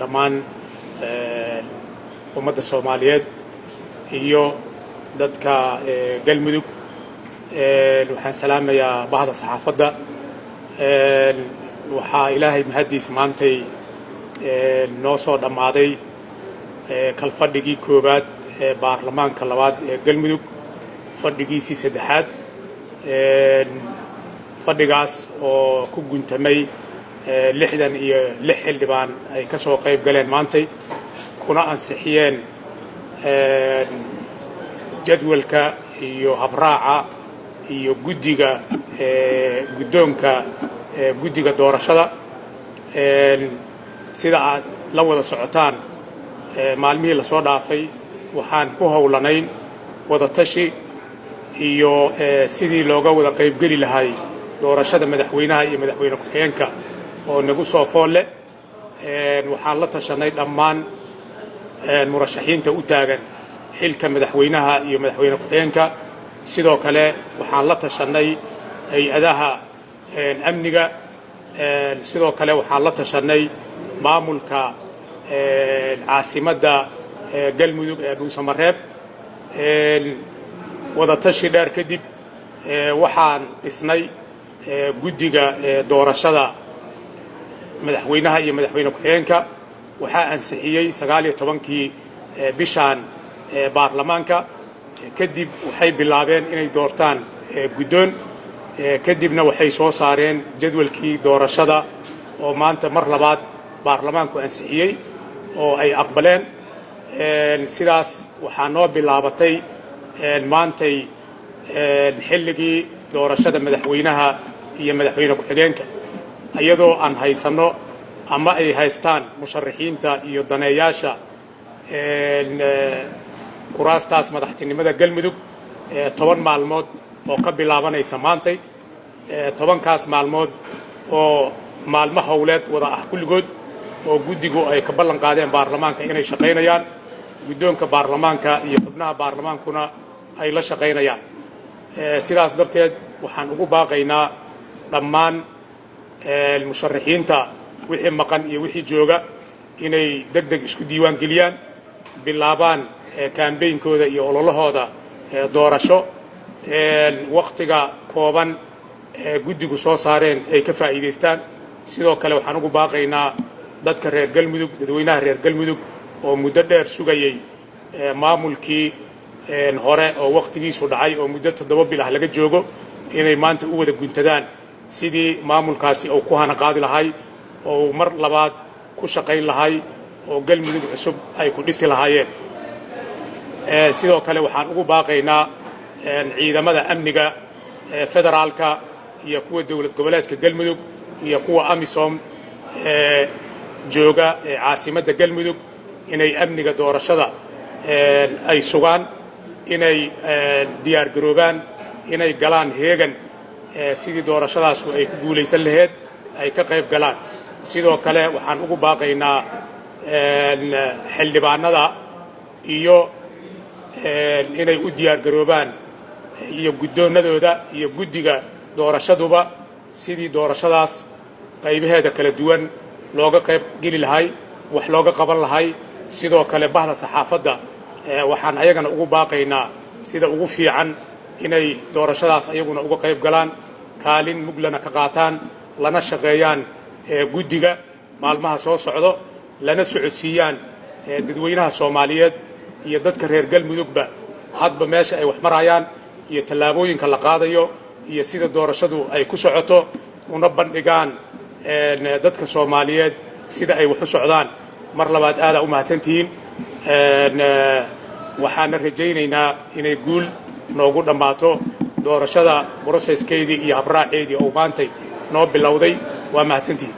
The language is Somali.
dhammaan ummadda Soomaaliyeed iyo dadka galmudug waxaan salaamayaa bahda saxaafadda waxaa ilaahay mahadiis maantay noo soo dhamaaday kalfadhigii koobaad ee baarlamaanka labaad ee galmudug fadhigiisii saddexaad fadhigaas oo ku guntamay 66 xildhibaan ay ka soo qayb galeen maantay kuna ansixiyeen jadwalka iyo habraaca iyo guddoonka guddiga doorashada sida aad la wada socotaan maalmihii la soo dhaafay waxaan ku howlanayn wada tashi iyo sidii looga wada qayb gali lahay doorashada madaxweynaha iyo madaxweyne ku-xigeenka oo nagu soo foolle waxaan la tashanay dhammaan murashaxiinta u taagan xilka madaxweynaha iyo madaxweyne ku-xigeenka sidoo kale waxaan la tashanay hay-adaha amniga sidoo kale waxaan la tashanay maamulka caasimadda galmudug ee dhuusamareeb wada tashi dheer kadib waxaan dhisnay guddiga doorashada madaxweynaha iyo madaxweyne ku-xigeenka waxaa ansixiyey 19kii bishaan baarlamaanka kadib waxay bilaabeen inay doortaan guddoon kadibna waxay soo saareen jadwalkii doorashada oo maanta mar labaad baarlamaanku ansixiyey oo ay aqbaleen sidaas waxaa noo bilaabatay maantay xilligii doorashada madaxweynaha iyo madaxweyne ku-xigeenka iyadoo aan haysanno ama ay haystaan musharaxiinta iyo daneeyaasha kuraastaas madaxtinimada galmudug 10 maalmood oo ka bilaabanaysa maantay 10kaas maalmood oo maalmo howleed wada ah kulligood oo guddigu ay ka ballan qaadeen baarlamaanka inay shaqaynayaan guddoonka baarlamaanka iyo xubnaha baarlamaankuna ay la shaqaynayaan sidaas darteed waxaan ugu baaqaynaa dhammaan musharaxiinta wixii maqan iyo wixii jooga inay degdeg isku diiwaan geliyaan bilaabaan kaambeynkooda iyo ololahooda doorasho waqtiga kooban guddigu soo saareen ay ka faa'iidaystaan sidoo kale waxaan ugu baaqaynaa dadka reer galmudug dadweynaha reer galmudug oo muddo dheer sugayay maamulkii hore oo waqtigiisu dhacay oo muddo 7 bil ah laga joogo inay maanta u wada guntadaan sidii maamulkaasi uu ku hana qaadi lahay oo mar labaad ku shaqayn lahay oo galmudug cusub ay ku dhisi lahaayeen sidoo kale waxaan ugu baaqaynaa ciidamada amniga federaalka iyo kuwa dawlad goboleedka galmudug iyo kuwa amisom jooga caasimadda galmudug inay amniga doorashada ay sugaan inay diyaar garoobaan inay galaan heegan sidii doorashadaas ay ku guulaysan lahayd ay ka qayb galaan sidoo kale waxaan ugu baaqaynaa xildhibaanada iyo inay u diyaar garoobaan iyo guddoonadooda iyo guddiga doorashaduba sidii doorashadaas qaybaheeda kala duwan looga qayb geli lahay wax looga qaban lahay sidoo kale bahda saxaafadda waxaan ayagana ugu baaqaynaa sida ugu fiican inay doorashadaas ayaguna uga qayb galaan kaalin muglana ka qaataan lana shaqeeyaan guddiga maalmaha soo socdo lana socodsiiyaan dadweynaha Soomaaliyeed iyo dadka reer galmudugba hadba meesha ay wax marayaan iyo tallaabooyinka la qaadayo iyo sida doorashadu ay ku socoto una bandhigaan dadka Soomaaliyeed sida ay wax u socdaan mar labaad aad u mahadsantihiin waxaan rajaynaynaa inay guul noogu dhamaato doorashada processkeedii iyo habraaceedii oo maantay noo bilowday waa mahadsantihiin